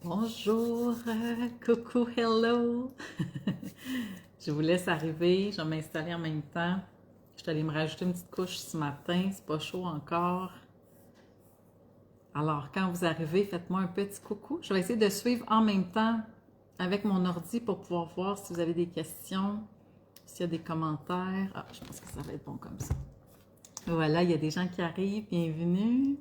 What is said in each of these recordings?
Bonjour, coucou, hello. Je vous laisse arriver, je vais m'installer en même temps. Je suis allée me rajouter une petite couche ce matin, c'est pas chaud encore. Alors, quand vous arrivez, faites-moi un petit coucou. Je vais essayer de suivre en même temps avec mon ordi pour pouvoir voir si vous avez des questions, s'il y a des commentaires. Ah, je pense que ça va être bon comme ça. Voilà, il y a des gens qui arrivent, bienvenue.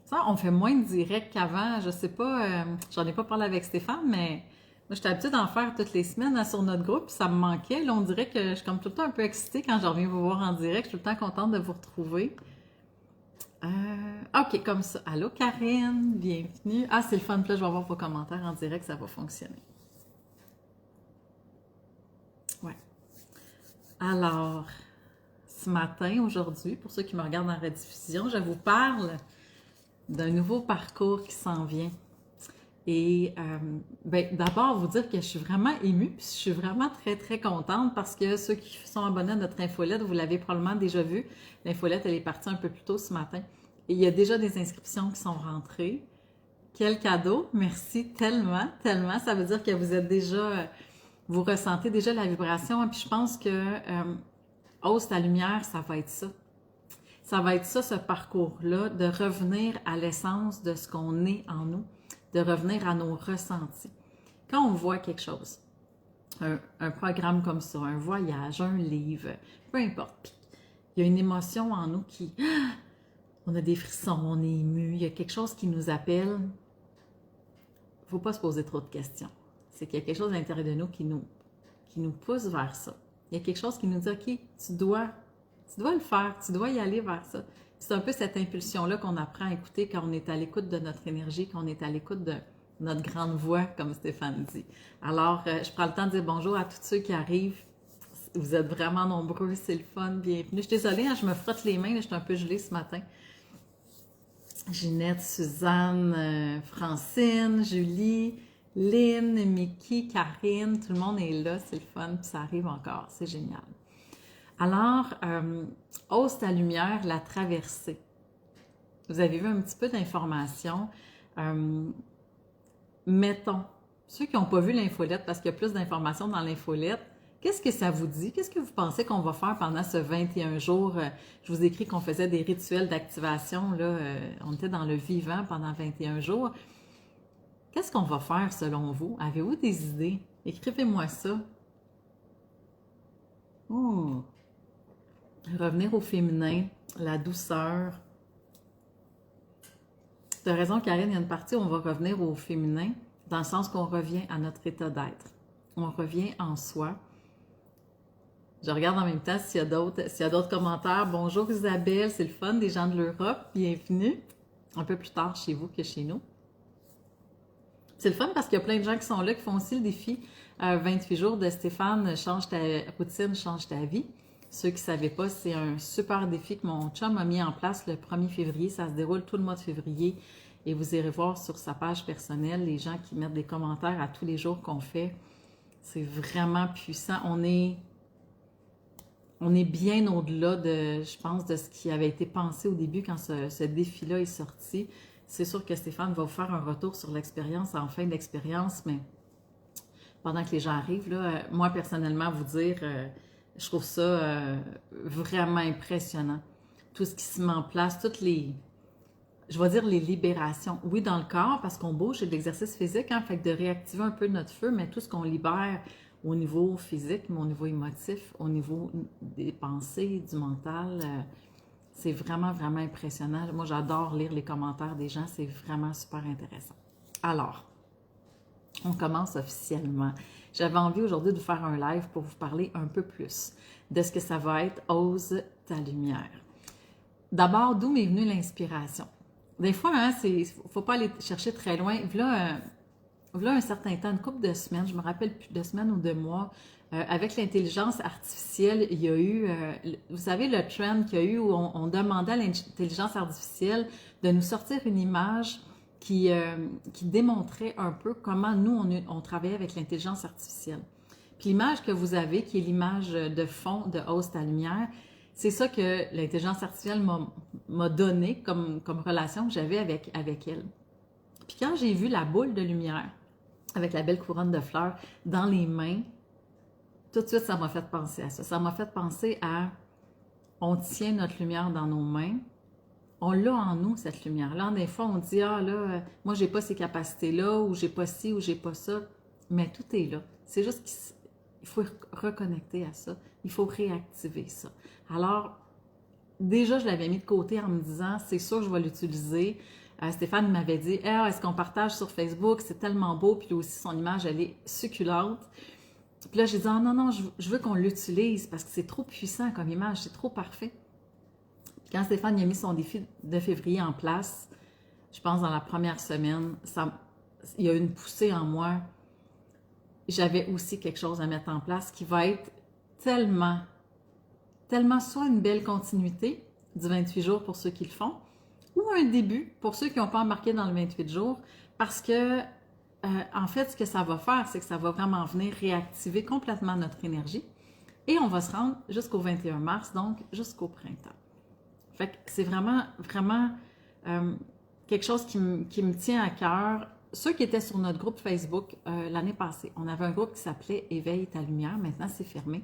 Ça, on fait moins de direct qu'avant. Je sais pas, j'en ai pas parlé avec Stéphane, mais moi, j'étais habituée d'en faire toutes les semaines hein, sur notre groupe, puis ça me manquait. Là, on dirait que je suis comme tout le temps un peu excitée quand je reviens vous voir en direct. Je suis tout le temps contente de vous retrouver. OK, comme ça. Allô, Karine, bienvenue. Ah, c'est le fun, puis là, je vais voir vos commentaires en direct, ça va fonctionner. Ouais. Alors, ce matin, aujourd'hui, pour ceux qui me regardent en rediffusion, je vous parle d'un nouveau parcours qui s'en vient. Et ben, d'abord, vous dire que je suis vraiment émue, puis je suis vraiment très, très contente parce que ceux qui sont abonnés à notre infolette, vous l'avez probablement déjà vu. L'infolette, elle est partie un peu plus tôt ce matin. Et il y a déjà des inscriptions qui sont rentrées. Quel cadeau! Merci tellement, tellement. Ça veut dire que vous êtes déjà, vous ressentez déjà la vibration. Et puis je pense que Hausse ta lumière, ça va être ça. Ça va être ça, ce parcours-là, de revenir à l'essence de ce qu'on est en nous, de revenir à nos ressentis. Quand on voit quelque chose, un programme comme ça, un voyage, un livre, peu importe, il y a une émotion en nous qui, on a des frissons, on est ému, il y a quelque chose qui nous appelle, il ne faut pas se poser trop de questions. C'est qu'il y a quelque chose à l'intérieur de nous qui nous pousse vers ça. Il y a quelque chose qui nous dit, OK, tu dois le faire, tu dois y aller vers ça. C'est un peu cette impulsion-là qu'on apprend à écouter quand on est à l'écoute de notre énergie, quand on est à l'écoute de notre grande voix, comme Stéphane dit. Alors, je prends le temps de dire bonjour à tous ceux qui arrivent. Vous êtes vraiment nombreux, c'est le fun, bienvenue. Je suis désolée, hein, je me frotte les mains, je suis un peu gelée ce matin. Ginette, Suzanne, Francine, Julie, Lynn, Mickey, Karine, tout le monde est là, c'est le fun, puis ça arrive encore, c'est génial. Alors, Hausse ta lumière, la traversée. Vous avez vu un petit peu d'informations. Mettons, ceux qui n'ont pas vu l'infolette, parce qu'il y a plus d'informations dans l'infolette, qu'est-ce que ça vous dit? Qu'est-ce que vous pensez qu'on va faire pendant ce 21 jours? Je vous ai écrit qu'on faisait des rituels d'activation, là, on était dans le vivant pendant 21 jours. Qu'est-ce qu'on va faire selon vous? Avez-vous des idées? Écrivez-moi ça. Oh. Revenir au féminin, la douceur. Tu as raison, Karine, il y a une partie où on va revenir au féminin, dans le sens qu'on revient à notre état d'être. On revient en soi. Je regarde en même temps s'il y a d'autres commentaires. Bonjour Isabelle, c'est le fun, des gens de l'Europe, bienvenue. Un peu plus tard chez vous que chez nous. C'est le fun parce qu'il y a plein de gens qui sont là, qui font aussi le défi 28 jours de Stéphane, change ta routine, change ta vie. Ceux qui ne savaient pas, c'est un super défi que mon chum a mis en place le 1er février. Ça se déroule tout le mois de février. Et vous irez voir sur sa page personnelle les gens qui mettent des commentaires à tous les jours qu'on fait. C'est vraiment puissant. On est bien au-delà de, je pense, de ce qui avait été pensé au début quand ce défi-là est sorti. C'est sûr que Stéphane va vous faire un retour sur l'expérience en fin d'expérience, mais pendant que les gens arrivent, là, moi personnellement, vous dire, je trouve ça vraiment impressionnant. Tout ce qui se met en place, toutes les, je vais dire les libérations. Oui, dans le corps, parce qu'on bouge, c'est de l'exercice physique, hein, fait que de réactiver un peu notre feu, mais tout ce qu'on libère au niveau physique, mais au niveau émotif, au niveau des pensées, du mental, c'est vraiment, vraiment impressionnant. Moi, j'adore lire les commentaires des gens, c'est vraiment super intéressant. Alors, on commence officiellement. J'avais envie aujourd'hui de vous faire un live pour vous parler un peu plus de ce que ça va être Ose ta lumière. D'abord, d'où m'est venue l'inspiration? Des fois, hein, faut pas aller chercher très loin. Voilà un certain temps, une couple de semaines, je me rappelle plus de semaines ou de mois, avec l'intelligence artificielle, il y a eu, vous savez, le trend qu'il y a eu où on demandait à l'intelligence artificielle de nous sortir une image qui démontrait un peu comment nous, on travaillait avec l'intelligence artificielle. Puis l'image que vous avez, qui est l'image de fond de Hausse ta lumière, c'est ça que l'intelligence artificielle m'a donné comme relation que j'avais avec elle. Puis quand j'ai vu la boule de lumière avec la belle couronne de fleurs dans les mains, tout de suite, ça m'a fait penser à ça. Ça m'a fait penser à, on tient notre lumière dans nos mains, on l'a en nous, cette lumière-là. Des fois, on dit, ah là, moi, j'ai pas ces capacités-là, ou j'ai pas ci, ou j'ai pas ça. Mais tout est là. C'est juste qu'il faut reconnecter à ça. Il faut réactiver ça. Alors, déjà, je l'avais mis de côté en me disant, c'est sûr, je vais l'utiliser. Stéphane m'avait dit, est-ce qu'on partage sur Facebook? C'est tellement beau. Puis aussi, son image, elle est succulente. Puis là, j'ai dit, ah non, non, je veux qu'on l'utilise parce que c'est trop puissant comme image, c'est trop parfait. Puis quand Stéphane a mis son défi de février en place, je pense dans la première semaine, il y a une poussée en moi. J'avais aussi quelque chose à mettre en place qui va être tellement soit une belle continuité du 28 jours pour ceux qui le font, ou un début pour ceux qui n'ont pas embarqué dans le 28 jours, parce que, en fait, ce que ça va faire, c'est que ça va vraiment venir réactiver complètement notre énergie, et on va se rendre jusqu'au 21 mars, donc jusqu'au printemps. Fait que c'est vraiment, vraiment quelque chose qui me tient à cœur. Ceux qui étaient sur notre groupe Facebook l'année passée, on avait un groupe qui s'appelait « Éveille ta lumière », maintenant c'est fermé,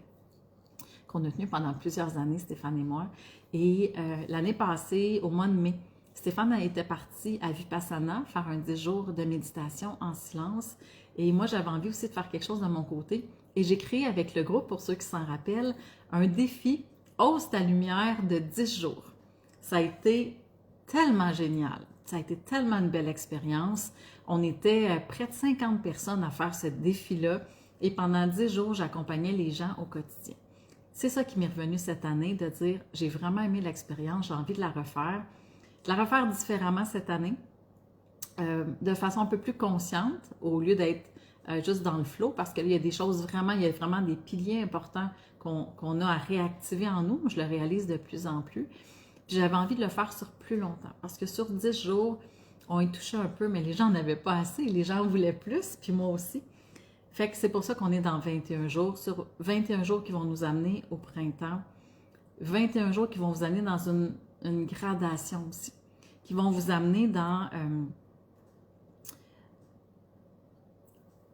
qu'on a tenu pendant plusieurs années, Stéphane et moi. Et l'année passée, au mois de mai, Stéphane était parti à Vipassana faire un 10 jours de méditation en silence. Et moi, j'avais envie aussi de faire quelque chose de mon côté. Et j'ai créé avec le groupe, pour ceux qui s'en rappellent, un défi « Ose ta lumière » de 10 jours. Ça a été tellement génial. Ça a été tellement une belle expérience. On était près de 50 personnes à faire ce défi-là. Et pendant 10 jours, j'accompagnais les gens au quotidien. C'est ça qui m'est revenu cette année, de dire, j'ai vraiment aimé l'expérience, j'ai envie de la refaire différemment cette année, de façon un peu plus consciente, au lieu d'être juste dans le flow, parce qu'il y a des choses vraiment, il y a vraiment des piliers importants qu'on a à réactiver en nous. Je le réalise de plus en plus. Puis j'avais envie de le faire sur plus longtemps, parce que sur 10 jours, on y touchait un peu, mais les gens n'avaient pas assez, les gens voulaient plus, puis moi aussi. Fait que c'est pour ça qu'on est dans 21 jours, sur 21 jours qui vont nous amener au printemps, 21 jours qui vont vous amener dans une gradation aussi, qui vont vous amener dans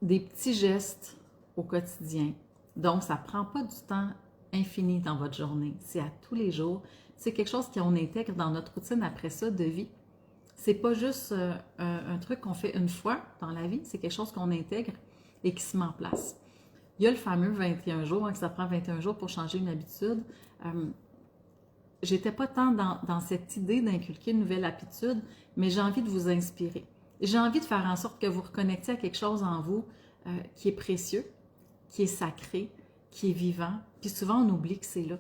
des petits gestes au quotidien. Donc, ça ne prend pas du temps infini dans votre journée, c'est à tous les jours. C'est quelque chose qu'on intègre dans notre routine après ça de vie. C'est pas juste un truc qu'on fait une fois dans la vie, c'est quelque chose qu'on intègre et qui se met en place. Il y a le fameux 21 jours, que ça prend 21 jours pour changer une habitude. J'étais pas tant dans cette idée d'inculquer une nouvelle habitude, mais j'ai envie de vous inspirer. J'ai envie de faire en sorte que vous reconnectiez à quelque chose en vous qui est précieux, qui est sacré, qui est vivant. Puis souvent, on oublie que c'est là.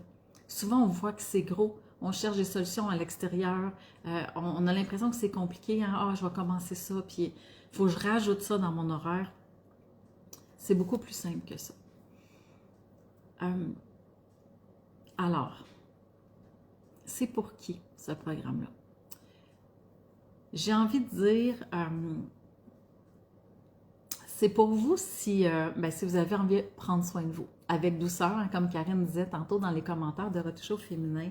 Souvent, on voit que c'est gros. On cherche des solutions à l'extérieur. On a l'impression que c'est compliqué. Hein? Ah, je vais commencer ça, puis il faut que je rajoute ça dans mon horaire. C'est beaucoup plus simple que ça. Alors, c'est pour qui ce programme-là? J'ai envie de dire, c'est pour vous si vous avez envie de prendre soin de vous, avec douceur, hein, comme Karine disait tantôt dans les commentaires de Retoucher au féminin,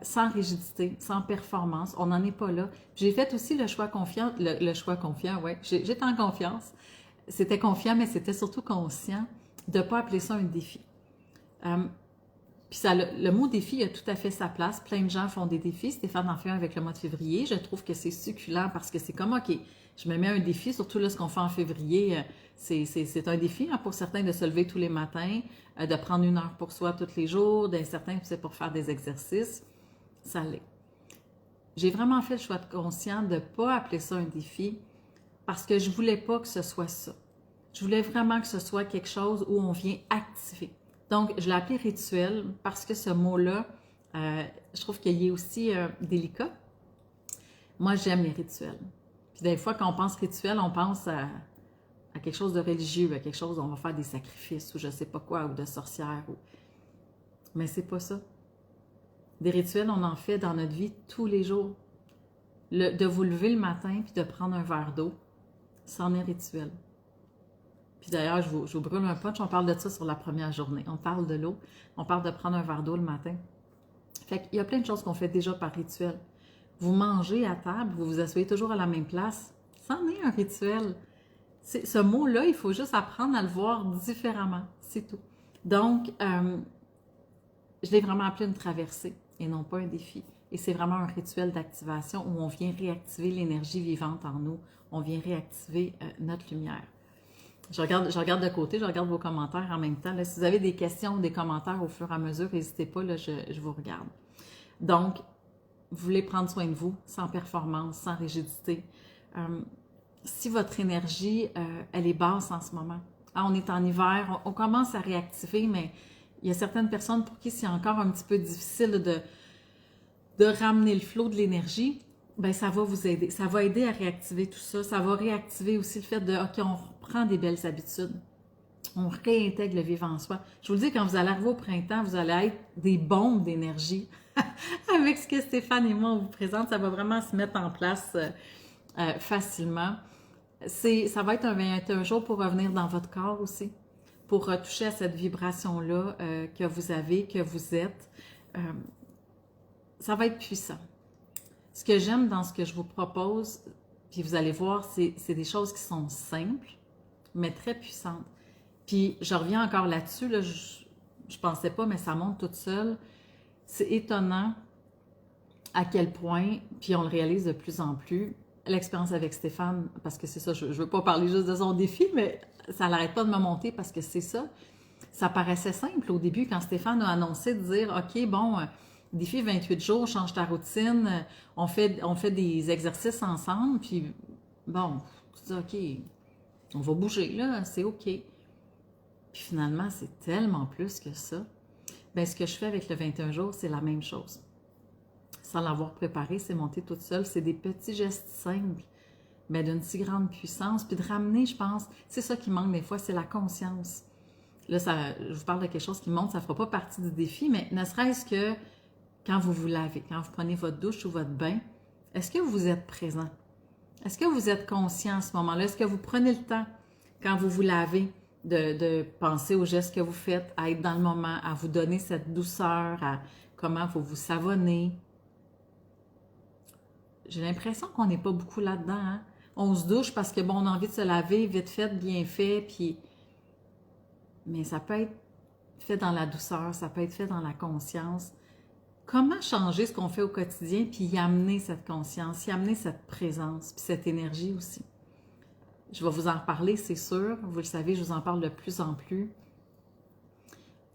sans rigidité, sans performance, on n'en est pas là. J'ai fait aussi le choix confiant, le choix confiant, ouais, j'étais en confiance. C'était confiant, mais c'était surtout conscient de ne pas appeler ça un défi. Puis le mot défi a tout à fait sa place. Plein de gens font des défis. Stéphane en fait un avec le mois de février. Je trouve que c'est succulent parce que c'est comme, OK, je me mets un défi, surtout là, ce qu'on fait en février, c'est un défi hein, pour certains de se lever tous les matins, de prendre 1 heure pour soi tous les jours, certains, c'est pour faire des exercices. Ça l'est. J'ai vraiment fait le choix de conscient de ne pas appeler ça un défi parce que je ne voulais pas que ce soit ça. Je voulais vraiment que ce soit quelque chose où on vient activer. Donc, je l'ai appelé rituel parce que ce mot-là, je trouve qu'il est aussi délicat. Moi, j'aime les rituels. Puis des fois, quand on pense rituel, on pense à quelque chose de religieux, à quelque chose où on va faire des sacrifices ou je ne sais pas quoi, ou de sorcières. Mais c'est pas ça. Des rituels, on en fait dans notre vie tous les jours. De vous lever le matin puis de prendre un verre d'eau, c'en est rituel. Puis d'ailleurs, je vous brûle un punch, on parle de ça sur la première journée. On parle de l'eau, on parle de prendre un verre d'eau le matin. Fait qu'il y a plein de choses qu'on fait déjà par rituel. Vous mangez à table, vous vous asseyez toujours à la même place, C'en est un rituel. Ce mot-là, il faut juste apprendre à le voir différemment. C'est tout. Donc, je l'ai vraiment appelé une traversée et non pas un défi. Et c'est vraiment un rituel d'activation où on vient réactiver l'énergie vivante en nous. On vient réactiver notre lumière. Je regarde de côté, je regarde vos commentaires en même temps. Là, si vous avez des questions ou des commentaires au fur et à mesure, n'hésitez pas, là, je vous regarde. Donc, vous voulez prendre soin de vous, sans performance, sans rigidité. Si votre énergie, elle est basse en ce moment, on est en hiver, on commence à réactiver, mais il y a certaines personnes pour qui c'est encore un petit peu difficile de ramener le flot de l'énergie, bien, ça va vous aider. Ça va aider à réactiver tout ça. Ça va réactiver aussi le fait de, OK, on reprend des belles habitudes. On réintègre le vivre en soi. Je vous le dis, quand vous allez arriver au printemps, vous allez être des bombes d'énergie. Avec ce que Stéphane et moi, on vous présente, ça va vraiment se mettre en place facilement. Ça va être un 21 jours pour revenir dans votre corps aussi, pour toucher à cette vibration-là que vous avez, que vous êtes. Ça va être puissant. Ce que j'aime dans ce que je vous propose, puis vous allez voir, c'est des choses qui sont simples, mais très puissantes. Puis je reviens encore là-dessus, là, je pensais pas, mais ça monte toute seule. C'est étonnant à quel point, puis on le réalise de plus en plus, l'expérience avec Stéphane, parce que c'est ça, je veux pas parler juste de son défi, mais ça n'arrête pas de me monter parce que c'est ça. Ça paraissait simple au début quand Stéphane a annoncé de dire, OK, bon, défi 28 jours, change ta routine, on fait des exercices ensemble, puis bon, tu dis, OK, on va bouger, là, c'est OK. Puis finalement, c'est tellement plus que ça. Bien, ce que je fais avec le 21 jours, c'est la même chose. Sans l'avoir préparé, c'est monté toute seule. C'est des petits gestes simples, mais d'une si grande puissance. Puis de ramener, je pense, c'est ça qui manque des fois, c'est la conscience. Là, je vous parle de quelque chose qui monte, ça ne fera pas partie du défi, mais ne serait-ce que quand vous vous lavez, quand vous prenez votre douche ou votre bain, est-ce que vous êtes présent? Est-ce que vous êtes conscient à ce moment-là? Est-ce que vous prenez le temps, quand vous vous lavez, de penser aux gestes que vous faites, à être dans le moment, à vous donner cette douceur, à comment vous vous savonnez? J'ai l'impression qu'on n'est pas beaucoup là-dedans. Hein? On se douche parce que, bon, on a envie de se laver, vite fait, bien fait, puis... Mais ça peut être fait dans la douceur, ça peut être fait dans la conscience. Comment changer ce qu'on fait au quotidien, puis y amener cette conscience, y amener cette présence, puis cette énergie aussi? Je vais vous en reparler, c'est sûr. Vous le savez, je vous en parle de plus en plus.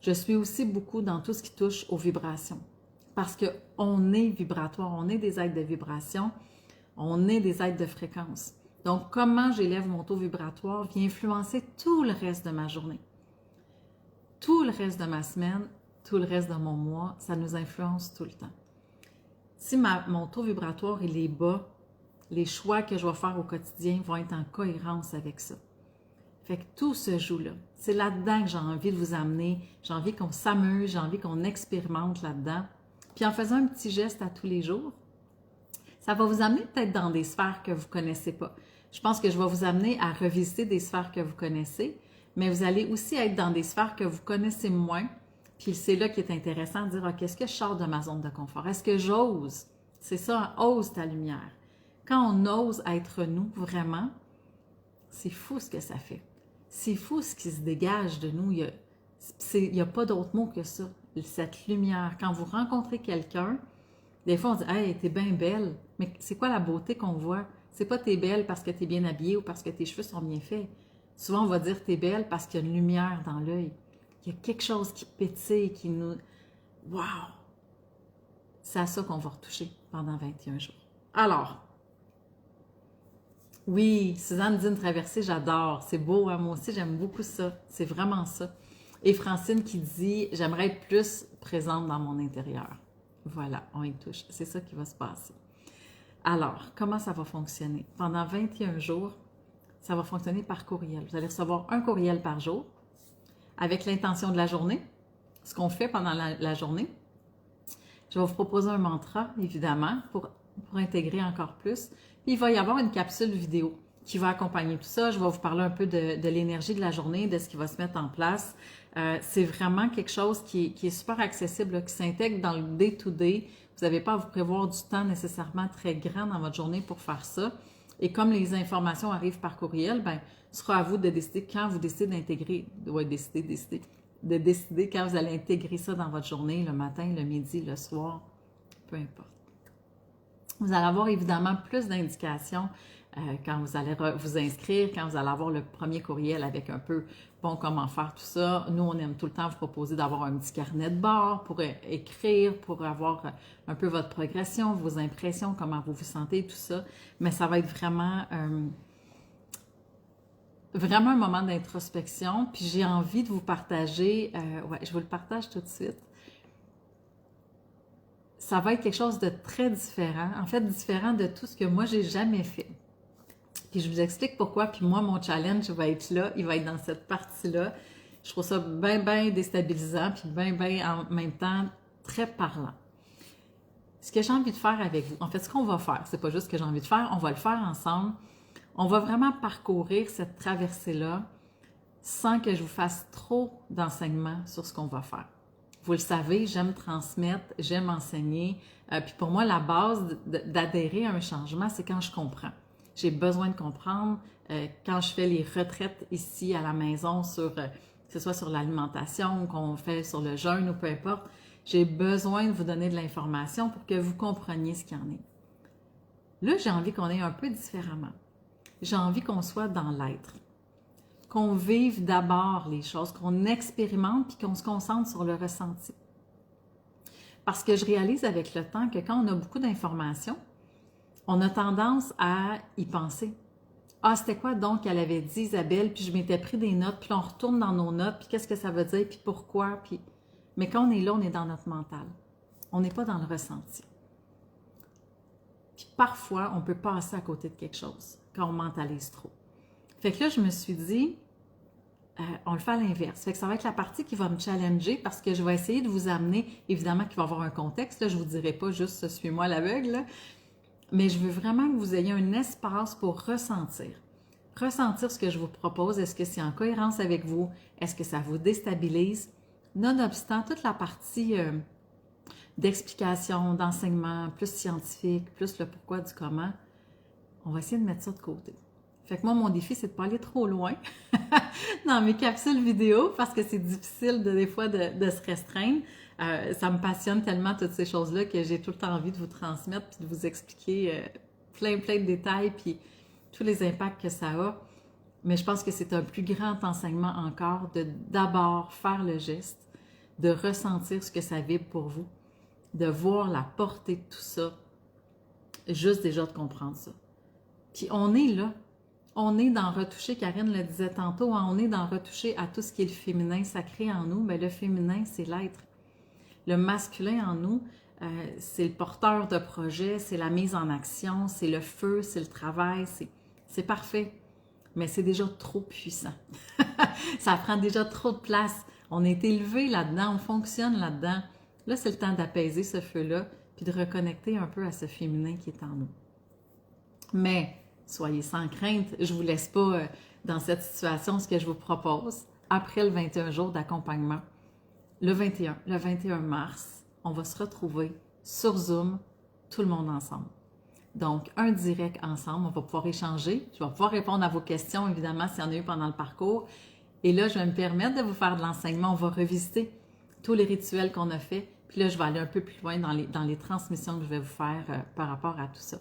Je suis aussi beaucoup dans tout ce qui touche aux vibrations. Parce qu'on est vibratoire, on est des êtres de vibration, on est des êtres de fréquence. Donc, comment j'élève mon taux vibratoire vient influencer tout le reste de ma journée. Tout le reste de ma semaine, tout le reste de mon mois, ça nous influence tout le temps. Si mon taux vibratoire il est bas, les choix que je vais faire au quotidien vont être en cohérence avec ça. Fait que tout se joue là. C'est là-dedans que j'ai envie de vous amener. J'ai envie qu'on s'amuse, j'ai envie qu'on expérimente là-dedans. Puis en faisant un petit geste à tous les jours, ça va vous amener peut-être dans des sphères que vous ne connaissez pas. Je pense que je vais vous amener à revisiter des sphères que vous connaissez, mais vous allez aussi être dans des sphères que vous connaissez moins. Puis c'est là qui est intéressant de dire, OK, est-ce que je sors de ma zone de confort? Est-ce que j'ose? C'est ça, ose ta lumière. Quand on ose être nous, vraiment, c'est fou ce que ça fait. C'est fou ce qui se dégage de nous. Il n'y a pas d'autre mot que ça, cette lumière. Quand vous rencontrez quelqu'un, des fois on dit « Hey, t'es bien belle », mais c'est quoi la beauté qu'on voit? C'est pas « t'es belle parce que t'es bien habillée ou parce que tes cheveux sont bien faits ». Souvent, on va dire « t'es belle parce qu'il y a une lumière dans l'œil ». Il y a quelque chose qui pétille, qui nous... Wow! C'est à ça qu'on va retoucher pendant 21 jours. Alors... Oui, Suzanne dit une traversée, j'adore. C'est beau, hein? Moi aussi, j'aime beaucoup ça. C'est vraiment ça. Et Francine qui dit, j'aimerais être plus présente dans mon intérieur. Voilà, on y touche. C'est ça qui va se passer. Alors, comment ça va fonctionner? Pendant 21 jours, ça va fonctionner par courriel. Vous allez recevoir un courriel par jour avec l'intention de la journée, ce qu'on fait pendant la journée. Je vais vous proposer un mantra, évidemment, pour intégrer encore plus. Puis, il va y avoir une capsule vidéo qui va accompagner tout ça. Je vais vous parler un peu de l'énergie de la journée, de ce qui va se mettre en place. C'est vraiment quelque chose qui est super accessible, là, qui s'intègre dans le day-to-day. Vous n'avez pas à vous prévoir du temps nécessairement très grand dans votre journée pour faire ça. Et comme les informations arrivent par courriel, ben, ce sera à vous de décider quand vous décidez d'intégrer, de décider quand vous allez intégrer ça dans votre journée, le matin, le midi, le soir, peu importe. Vous allez avoir évidemment plus d'indications quand vous allez vous inscrire, quand vous allez avoir le premier courriel avec un peu, bon, comment faire tout ça. Nous, on aime tout le temps vous proposer d'avoir un petit carnet de bord pour écrire, pour avoir un peu votre progression, vos impressions, comment vous vous sentez, tout ça. Mais ça va être vraiment, vraiment un moment d'introspection. Puis j'ai envie de vous partager, ouais, je vous le partage tout de suite. Ça va être quelque chose de très différent, en fait différent de tout ce que moi j'ai jamais fait. Puis je vous explique pourquoi, puis moi mon challenge va être là, il va être dans cette partie-là. Je trouve ça bien, bien déstabilisant, puis bien, bien en même temps très parlant. Ce que j'ai envie de faire avec vous, en fait ce qu'on va faire, c'est pas juste ce que j'ai envie de faire, on va le faire ensemble. On va vraiment parcourir cette traversée-là sans que je vous fasse trop d'enseignements sur ce qu'on va faire. Vous le savez, j'aime transmettre, j'aime enseigner. Puis pour moi, la base d'adhérer à un changement, c'est quand je comprends. J'ai besoin de comprendre. Quand je fais les retraites ici à la maison, que ce soit sur l'alimentation ou qu'on fait sur le jeûne ou peu importe, j'ai besoin de vous donner de l'information pour que vous compreniez ce qu'il y en est. Là, j'ai envie qu'on ait un peu différemment. J'ai envie qu'on soit dans l'être. Qu'on vive d'abord les choses, qu'on expérimente puis qu'on se concentre sur le ressenti. Parce que je réalise avec le temps que quand on a beaucoup d'informations, on a tendance à y penser. Ah, c'était quoi donc qu'elle avait dit, Isabelle, puis je m'étais pris des notes, puis là, on retourne dans nos notes, puis qu'est-ce que ça veut dire, puis pourquoi, puis... Mais quand on est là, on est dans notre mental. On n'est pas dans le ressenti. Puis parfois, on peut passer à côté de quelque chose quand on mentalise trop. Fait que là, je me suis dit, on le fait à l'inverse. Fait que ça va être la partie qui va me challenger parce que je vais essayer de vous amener, évidemment qu'il va y avoir un contexte, là, je ne vous dirai pas juste « suis-moi à l'aveugle », mais je veux vraiment que vous ayez un espace pour ressentir. Ressentir ce que je vous propose. Est-ce que c'est en cohérence avec vous? Est-ce que ça vous déstabilise? Nonobstant toute la partie d'explication, d'enseignement, plus scientifique, plus le pourquoi du comment, on va essayer de mettre ça de côté. Fait que moi, mon défi, c'est de ne pas aller trop loin dans mes capsules vidéo parce que c'est difficile des fois de se restreindre. Ça me passionne tellement toutes ces choses-là que j'ai tout le temps envie de vous transmettre puis de vous expliquer plein de détails puis tous les impacts que ça a. Mais je pense que c'est un plus grand enseignement encore de d'abord faire le geste, de ressentir ce que ça vibre pour vous, de voir la portée de tout ça, juste déjà de comprendre ça. Puis on est là. On est dans retoucher, Karine le disait tantôt, hein, on est dans retoucher à tout ce qui est le féminin sacré en nous, mais le féminin, c'est l'être. Le masculin en nous, c'est le porteur de projet, c'est la mise en action, c'est le feu, c'est le travail, c'est parfait. Mais c'est déjà trop puissant. Ça prend déjà trop de place. On est élevé là-dedans, on fonctionne là-dedans. Là, c'est le temps d'apaiser ce feu-là, puis de reconnecter un peu à ce féminin qui est en nous. Mais soyez sans crainte, je ne vous laisse pas dans cette situation ce que je vous propose. Après le 21 jours d'accompagnement, le 21 mars, on va se retrouver sur Zoom, tout le monde ensemble. Donc, un direct ensemble, on va pouvoir échanger. Je vais pouvoir répondre à vos questions, évidemment, s'il y en a eu pendant le parcours. Et là, je vais me permettre de vous faire de l'enseignement. On va revisiter tous les rituels qu'on a faits. Puis là, je vais aller un peu plus loin dans les transmissions que je vais vous faire par rapport à tout ça.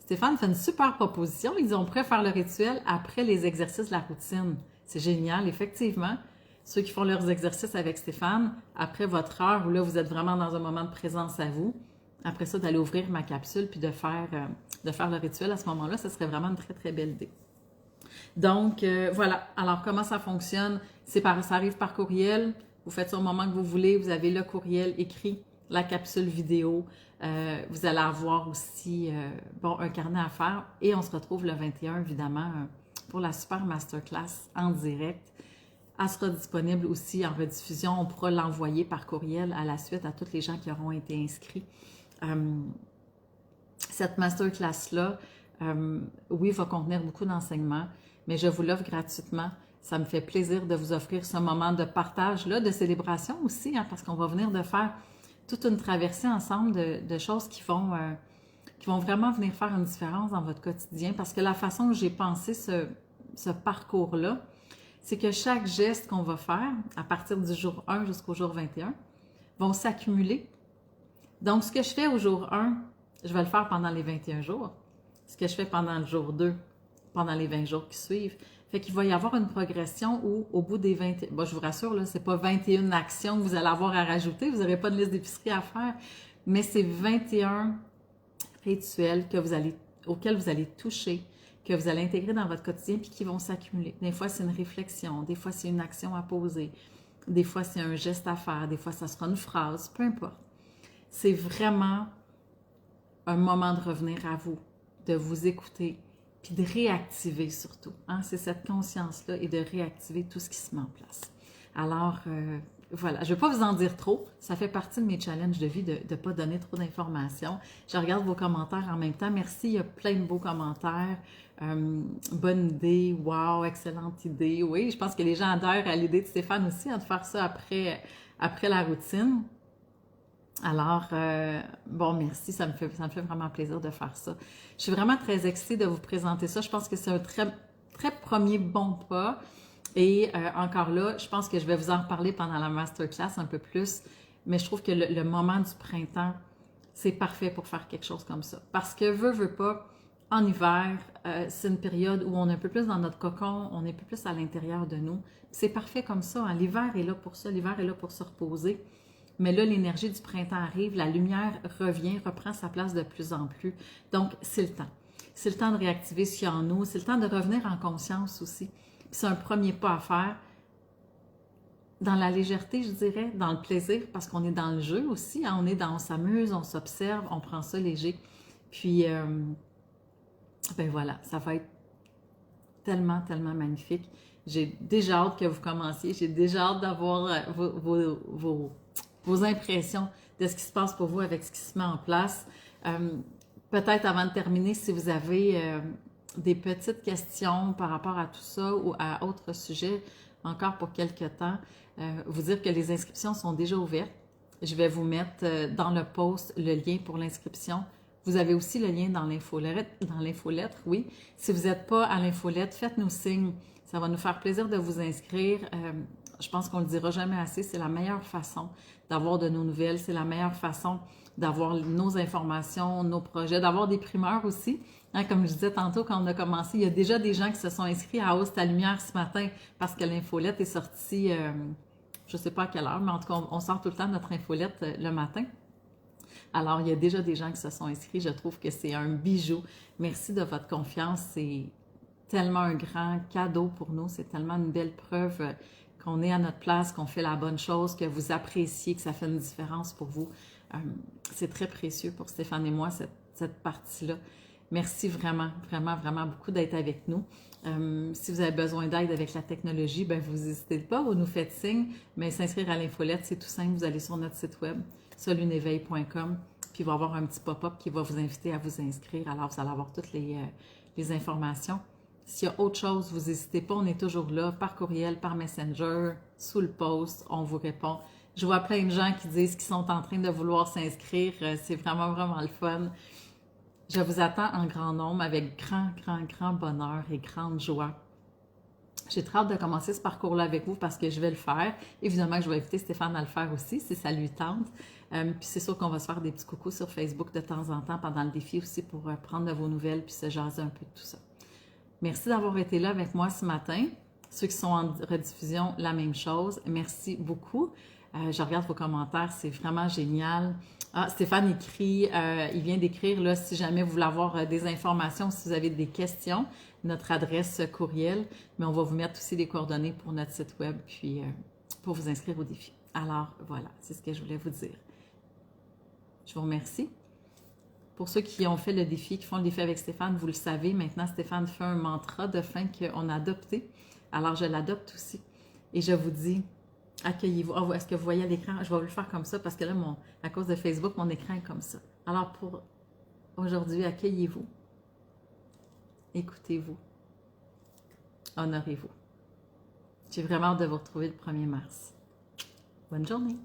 Stéphane fait une super proposition. Il dit on pourrait faire le rituel après les exercices de la routine. C'est génial, effectivement. Ceux qui font leurs exercices avec Stéphane, après votre heure où là, vous êtes vraiment dans un moment de présence à vous, après ça, d'aller ouvrir ma capsule puis de faire le rituel à ce moment-là, ce serait vraiment une très, très belle idée. Donc, voilà. Alors, comment ça fonctionne? Ça arrive par courriel. Vous faites ça au moment que vous voulez. Vous avez le courriel écrit, la capsule vidéo. Vous allez avoir aussi un carnet à faire. Et on se retrouve le 21, évidemment, pour la super masterclass en direct. Elle sera disponible aussi en rediffusion. On pourra l'envoyer par courriel à la suite à tous les gens qui auront été inscrits. Cette masterclass-là, oui, va contenir beaucoup d'enseignements, mais je vous l'offre gratuitement. Ça me fait plaisir de vous offrir ce moment de partage-là, de célébration aussi, hein, parce qu'on va venir de faire toute une traversée ensemble de choses qui vont qui vont vraiment venir faire une différence dans votre quotidien parce que la façon que j'ai pensé ce parcours-là, c'est que chaque geste qu'on va faire à partir du jour 1 jusqu'au jour 21 vont s'accumuler. Donc, ce que je fais au jour 1, je vais le faire pendant les 21 jours. Ce que je fais pendant le jour 2, pendant les 20 jours qui suivent. Fait qu'il va y avoir une progression où, au bout des 20... Bon, je vous rassure, là, c'est pas 21 actions que vous allez avoir à rajouter, vous n'aurez pas de liste d'épicerie à faire, mais c'est 21 rituels auxquels vous allez toucher, que vous allez intégrer dans votre quotidien puis qui vont s'accumuler. Des fois, c'est une réflexion, des fois, c'est une action à poser, des fois, c'est un geste à faire, des fois, ça sera une phrase, peu importe. C'est vraiment un moment de revenir à vous, de vous écouter, puis de réactiver surtout. Hein? C'est cette conscience-là et de réactiver tout ce qui se met en place. Alors, voilà, je ne vais pas vous en dire trop. Ça fait partie de mes challenges de vie de ne pas donner trop d'informations. Je regarde vos commentaires en même temps. Merci, il y a plein de beaux commentaires. Bonne idée, wow, excellente idée. Oui, je pense que les gens adhèrent à l'idée de Stéphane aussi, hein, de faire ça après la routine. Alors, bon, merci, ça me fait vraiment plaisir de faire ça. Je suis vraiment très excitée de vous présenter ça. Je pense que c'est un très, très premier bon pas. Et encore là, je pense que je vais vous en reparler pendant la masterclass un peu plus, mais je trouve que le moment du printemps, c'est parfait pour faire quelque chose comme ça. Parce que veut pas, en hiver, c'est une période où on est un peu plus dans notre cocon, on est un peu plus à l'intérieur de nous. C'est parfait comme ça, hein. L'hiver est là pour ça, l'hiver est là pour se reposer. Mais là, l'énergie du printemps arrive, la lumière revient, reprend sa place de plus en plus. Donc, c'est le temps. C'est le temps de réactiver ce qu'il y a en nous, c'est le temps de revenir en conscience aussi. C'est un premier pas à faire dans la légèreté, je dirais, dans le plaisir, parce qu'on est dans le jeu aussi, hein, on s'amuse, on s'observe, on prend ça léger. Puis, ben voilà, ça va être tellement, tellement magnifique. J'ai déjà hâte que vous commenciez, j'ai déjà hâte d'avoir vos impressions de ce qui se passe pour vous avec ce qui se met en place. Peut-être avant de terminer, si vous avez des petites questions par rapport à tout ça ou à autre sujet, encore pour quelques temps, vous dire que les inscriptions sont déjà ouvertes. Je vais vous mettre dans le post le lien pour l'inscription. Vous avez aussi le lien dans l'infolettre, oui. Si vous n'êtes pas à l'infolettre, faites-nous signe. Ça va nous faire plaisir de vous inscrire. Je pense qu'on ne le dira jamais assez, c'est la meilleure façon d'avoir de nos nouvelles, c'est la meilleure façon d'avoir nos informations, nos projets, d'avoir des primeurs aussi. Hein, comme je disais tantôt quand on a commencé, il y a déjà des gens qui se sont inscrits à Hausse ta lumière ce matin parce que l'infolette est sortie, je ne sais pas à quelle heure, mais en tout cas, on sort tout le temps notre infolette le matin. Alors, il y a déjà des gens qui se sont inscrits. Je trouve que c'est un bijou. Merci de votre confiance. C'est tellement un grand cadeau pour nous. C'est tellement une belle preuve qu'on est à notre place, qu'on fait la bonne chose, que vous appréciez, que ça fait une différence pour vous. C'est très précieux pour Stéphane et moi, cette partie-là. Merci vraiment, vraiment, vraiment beaucoup d'être avec nous. Si vous avez besoin d'aide avec la technologie, ben vous n'hésitez pas, vous nous faites signe. Mais s'inscrire à l'infolette, c'est tout simple. Vous allez sur notre site web, soluneveil.com, puis il va y avoir un petit pop-up qui va vous inviter à vous inscrire. Alors, vous allez avoir toutes les informations. S'il y a autre chose, vous n'hésitez pas, on est toujours là, par courriel, par Messenger, sous le post, on vous répond. Je vois plein de gens qui disent qu'ils sont en train de vouloir s'inscrire. C'est vraiment, vraiment le fun. Je vous attends en grand nombre avec grand, grand, grand bonheur et grande joie. J'ai très hâte de commencer ce parcours-là avec vous parce que je vais le faire. Évidemment que je vais inviter Stéphane à le faire aussi, si ça lui tente. Puis c'est sûr qu'on va se faire des petits coucous sur Facebook de temps en temps pendant le défi aussi pour prendre de vos nouvelles puis se jaser un peu de tout ça. Merci d'avoir été là avec moi ce matin. Ceux qui sont en rediffusion, la même chose. Merci beaucoup. Je regarde vos commentaires, c'est vraiment génial. Ah, Stéphane écrit, il vient d'écrire, là, si jamais vous voulez avoir des informations, si vous avez des questions, notre adresse courriel, mais on va vous mettre aussi les coordonnées pour notre site web, puis pour vous inscrire au défi. Alors, voilà, c'est ce que je voulais vous dire. Je vous remercie. Pour ceux qui ont fait le défi, qui font le défi avec Stéphane, vous le savez, maintenant Stéphane fait un mantra de fin qu'on a adopté. Alors, je l'adopte aussi. Et je vous dis, accueillez-vous. Oh, est-ce que vous voyez l'écran? Je vais vous le faire comme ça parce que là, à cause de Facebook, mon écran est comme ça. Alors, pour aujourd'hui, accueillez-vous. Écoutez-vous. Honorez-vous. J'ai vraiment hâte de vous retrouver le 1er mars. Bonne journée!